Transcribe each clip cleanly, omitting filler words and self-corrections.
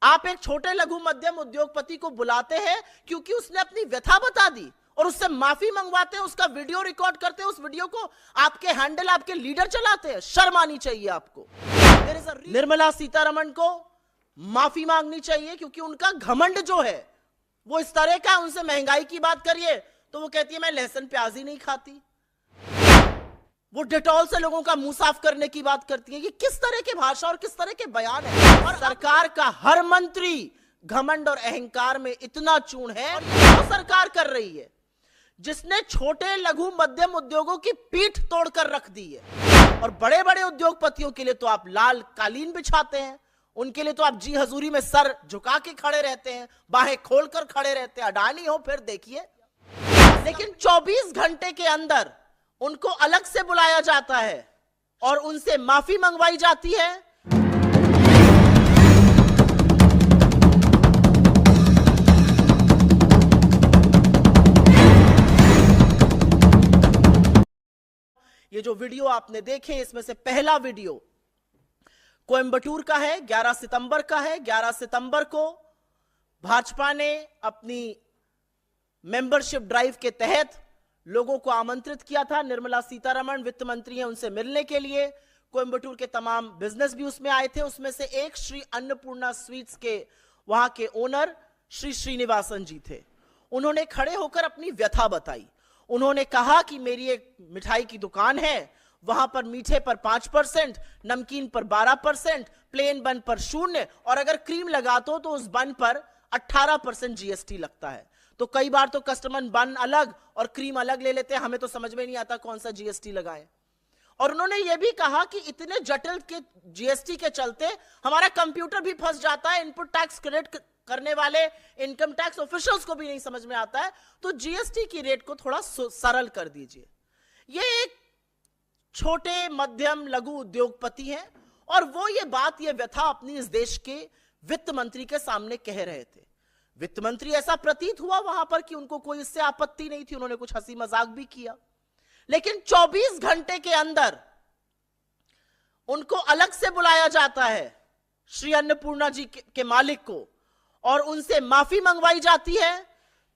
आप एक छोटे लघु मध्यम उद्योगपति को बुलाते हैं क्योंकि उसने अपनी व्यथा बता दी और उससे माफी मंगवाते हैं, उसका वीडियो रिकॉर्ड करते हैं, उस वीडियो को आपके हैंडल, आपके लीडर चलाते हैं। शर्म आनी चाहिए आपको। निर्मला सीतारमण को माफी मांगनी चाहिए क्योंकि उनका घमंड जो है वो इस तरह का। उनसे महंगाई की बात करिए तो वो कहती है मैं लहसुन प्याज ही नहीं खाती। वो डेटॉल से लोगों का मुंह साफ करने की बात करती है। ये किस तरह के भाषा और किस तरह के बयान है। और सरकार का हर मंत्री घमंड और अहंकार में इतना चूर्ण है, और वो सरकार कर रही है जिसने छोटे लघु मध्यम उद्योगों की पीठ तोड़कर रख दी है। और बड़े बड़े उद्योगपतियों के लिए तो आप लाल कालीन बिछाते हैं, उनके लिए तो आप जी हजूरी में सर झुका के खड़े रहते हैं, बाहें खोलकर खड़े रहते हैं। अडानी हो फिर देखिए। लेकिन 24 घंटे के अंदर उनको अलग से बुलाया जाता है और उनसे माफी मंगवाई जाती है। ये जो वीडियो आपने देखे, इसमें से पहला वीडियो कोयंबटूर का है, 11 सितंबर का है। 11 सितंबर को भाजपा ने अपनी मेंबरशिप ड्राइव के तहत लोगों को आमंत्रित किया था। निर्मला सीतारमण वित्त मंत्री हैं, उनसे मिलने के लिए। कोयंबटूर के तमाम बिजनेस भी उसमें आए थे। उसमें से एक श्री अन्नपूर्णा स्वीट्स के वहां के ओनर श्री श्रीनिवासन जी थे। उन्होंने खड़े होकर अपनी व्यथा बताई। उन्होंने कहा कि मेरी एक मिठाई की दुकान है, वहां पर मीठे पर 5%, नमकीन पर 12%, प्लेन बन पर 0%, और अगर क्रीम लगा तो उस बन पर 18% जीएसटी लगता है। तो कई बार तो कस्टमर बन अलग और क्रीम अलग ले लेते हैं, हमें तो समझ में नहीं आता कौन सा जीएसटी लगाएं। और उन्होंने यह भी कहा कि इतने जटिल के जीएसटी के चलते हमारा कंप्यूटर भी फंस जाता है, इनपुट टैक्स क्रेडिट करने वाले इनकम टैक्स ऑफिशियल्स को भी नहीं समझ में आता है, तो जीएसटी की रेट को थोड़ा सरल कर दीजिए। ये एक छोटे मध्यम लघु उद्योगपति हैं और वो ये बात, ये व्यथा अपनी इस देश के वित्त मंत्री के सामने कह रहे थे। वित्त मंत्री, ऐसा प्रतीत हुआ वहां पर कि उनको कोई इससे आपत्ति नहीं थी, उन्होंने कुछ हंसी मजाक भी किया। लेकिन 24 घंटे के अंदर उनको अलग से बुलाया जाता है श्री अन्नपूर्णा जी के मालिक को, और उनसे माफी मंगवाई जाती है।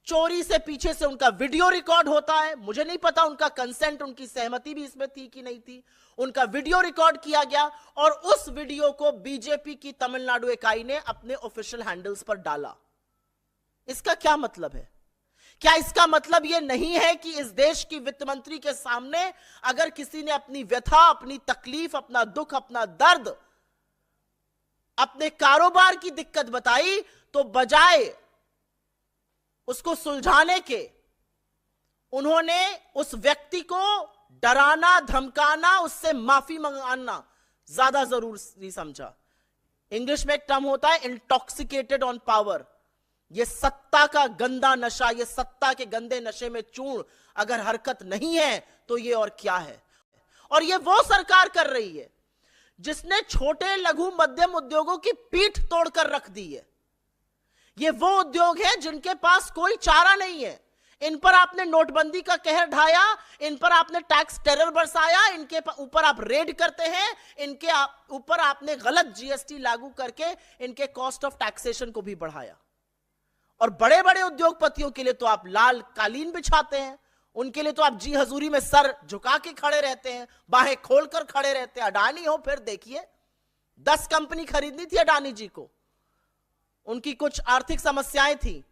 चोरी से पीछे से उनका वीडियो रिकॉर्ड होता है। मुझे नहीं पता उनका कंसेंट, उनकी सहमति भी इसमें थी कि नहीं थी। उनका वीडियो रिकॉर्ड किया गया और उस वीडियो को बीजेपी की तमिलनाडु इकाई ने अपने ऑफिशियल हैंडल्स पर डाला। इसका क्या मतलब है? क्या इसका मतलब यह नहीं है कि इस देश की वित्त मंत्री के सामने अगर किसी ने अपनी व्यथा, अपनी तकलीफ, अपना दुख, अपना दर्द, अपने कारोबार की दिक्कत बताई, तो बजाय उसको सुलझाने के उन्होंने उस व्यक्ति को डराना, धमकाना, उससे माफी मंगाना ज्यादा जरूरी समझा। इंग्लिश में एक टर्म होता है इंटॉक्सिकेटेड ऑन पावर। ये सत्ता का गंदा नशा, ये सत्ता के गंदे नशे में चूर्ण अगर हरकत नहीं है तो ये और क्या है। और ये वो सरकार कर रही है जिसने छोटे लघु मध्यम उद्योगों की पीठ तोड़कर रख दी है। ये वो उद्योग है जिनके पास कोई चारा नहीं है। इन पर आपने नोटबंदी का कहर ढाया, इन पर आपने टैक्स टेरर बरसाया, इनके ऊपर आप रेड करते हैं, इनके ऊपर आपने गलत जीएसटी लागू करके इनके कॉस्ट ऑफ टैक्सेशन को भी बढ़ाया। और बड़े बड़े उद्योगपतियों के लिए तो आप लाल कालीन बिछाते हैं, उनके लिए तो आप जी हजूरी में सर झुका के खड़े रहते हैं, बाहें खोलकर खड़े रहते हैं। अडानी हो फिर देखिए। 10 कंपनी खरीदनी थी अडानी जी को, उनकी कुछ आर्थिक समस्याएं थी,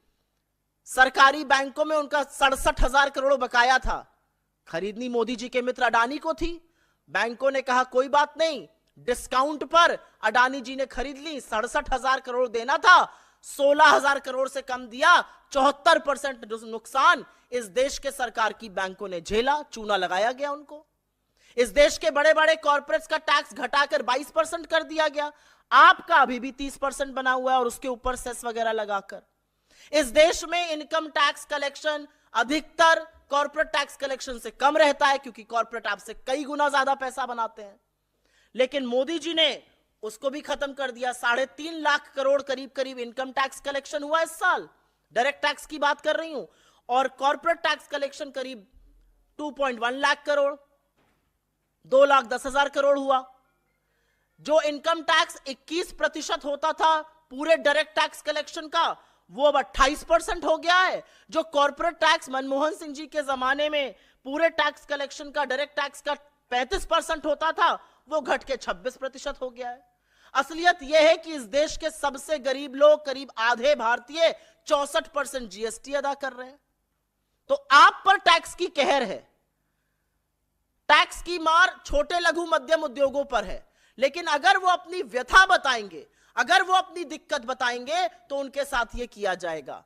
सरकारी बैंकों में उनका 67,000 करोड़ बकाया था। खरीदनी मोदी जी के मित्र अडानी को थी। बैंकों ने कहा कोई बात नहीं, डिस्काउंट पर अडानी जी ने खरीद ली। 67,000 करोड़ देना था, 16,000 करोड़ से कम दिया। 74% नुकसान इस देश के सरकार की बैंकों ने झेला, चूना लगाया गया उनको। इस देश के बड़े बड़े कॉर्पोरेट्स का टैक्स घटाकर 22% कर दिया गया। आपका अभी भी 30% बना हुआ है और उसके ऊपर सेस वगैरह लगाकर। इस देश में इनकम टैक्स कलेक्शन अधिकतर कॉर्पोरेट टैक्स कलेक्शन से कम रहता है क्योंकि कॉर्पोरेट आपसे कई गुना ज्यादा पैसा बनाते हैं। लेकिन मोदी जी ने उसको भी खत्म कर दिया। 3.5 लाख करोड़ करीब करीब इनकम टैक्स कलेक्शन हुआ इस साल, डायरेक्ट टैक्स की बात कर रही हूं, और कॉर्पोरेट टैक्स कलेक्शन करीब 2.1 लाख करोड़, 2,10,000 करोड़ हुआ। जो इनकम टैक्स 21% होता था पूरे डायरेक्ट टैक्स कलेक्शन का वो अब 28% हो गया है। जो कॉर्पोरेट टैक्स मनमोहन सिंह जी के जमाने में पूरे टैक्स कलेक्शन का, डायरेक्ट टैक्स का 35% होता था, वो घट के 26% हो गया है। असलियत यह है कि इस देश के सबसे गरीब लोग, करीब आधे भारतीय, 64% जीएसटी अदा कर रहे हैं। तो आप पर टैक्स की कहर है, टैक्स की मार छोटे लघु मध्यम उद्योगों पर है। लेकिन अगर वो अपनी व्यथा बताएंगे, अगर वो अपनी दिक्कत बताएंगे, तो उनके साथ ये किया जाएगा।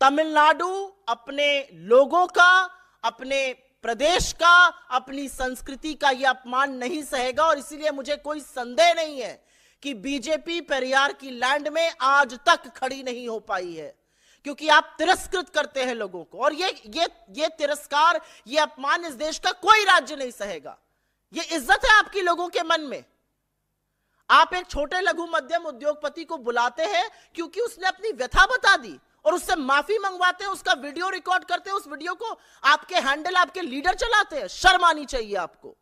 तमिलनाडु अपने लोगों का, अपने प्रदेश का, अपनी संस्कृति का यह अपमान नहीं सहेगा। और इसीलिए मुझे कोई संदेह नहीं है कि बीजेपी पेरियार की लैंड में आज तक खड़ी नहीं हो पाई है, क्योंकि आप तिरस्कृत करते हैं लोगों को। और ये तिरस्कार, ये अपमान इस देश का कोई राज्य नहीं सहेगा। ये इज्जत है आपकी लोगों के मन में। आप एक छोटे लघु मध्यम उद्योगपति को बुलाते हैं क्योंकि उसने अपनी व्यथा बता दी, और उससे माफी मंगवाते हैं, उसका वीडियो रिकॉर्ड करते हैं, उस वीडियो को आपके हैंडल, आपके लीडर चलाते हैं। शर्म आनी चाहिए आपको।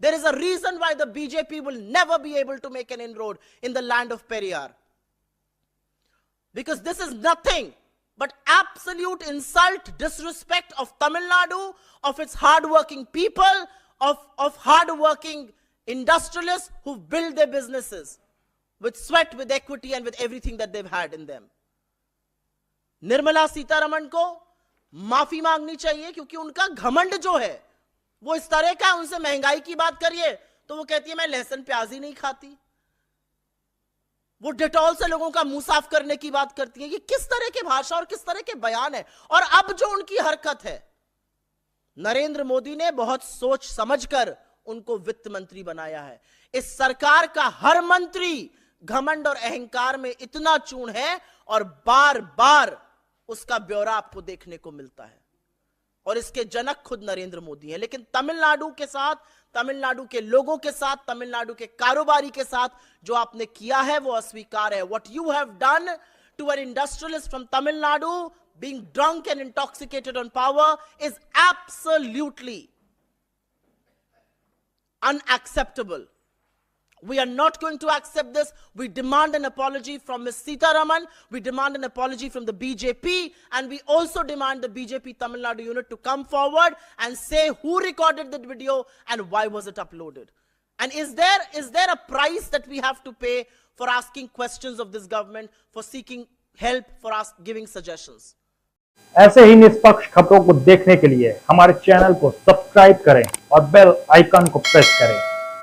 There is a reason why the BJP will never be able to make an inroad in the land of Periyar. Because this is nothing but absolute insult, disrespect of Tamil Nadu, of its hard-working people, of hard-working industrialists who build their businesses with sweat, with equity, and with everything that they've had in them. Nirmala Sitharaman को माफी मांगनी चाहिए, क्योंकि उनका घमंड जो है वो इस तरह का। उनसे महंगाई की बात करिए तो वो कहती है मैं लहसुन प्याज ही नहीं खाती। वो डेटॉल से लोगों का मुंह साफ करने की बात करती है। ये किस तरह की भाषा और किस तरह के बयान है। और अब जो उनकी हरकत है, नरेंद्र मोदी ने बहुत सोच समझकर उनको वित्त मंत्री बनाया है। इस सरकार का हर मंत्री घमंड और अहंकार में इतना चूर्ण है, और बार बार उसका ब्यौरा आपको देखने को मिलता है। और इसके जनक खुद नरेंद्र मोदी हैं। लेकिन तमिलनाडु के साथ, तमिलनाडु के लोगों के साथ, तमिलनाडु के कारोबारी के साथ जो आपने किया है वो अस्वीकार है। What you have done to an industrialist from Tamil Nadu being drunk and intoxicated on power is absolutely unacceptable. We are not going to accept this. We demand an apology from Ms. Sitaraman. We demand an apology from the BJP. And we also demand the BJP Tamil Nadu unit to come forward and say who recorded that video and why was it uploaded. And is there a price that we have to pay for asking questions of this government, for seeking help, for giving suggestions? ऐसे ही निष्पक्ष खबरों को देखने के लिए हमारे channel को subscribe करें और बेल आइकन को प्रेस करें।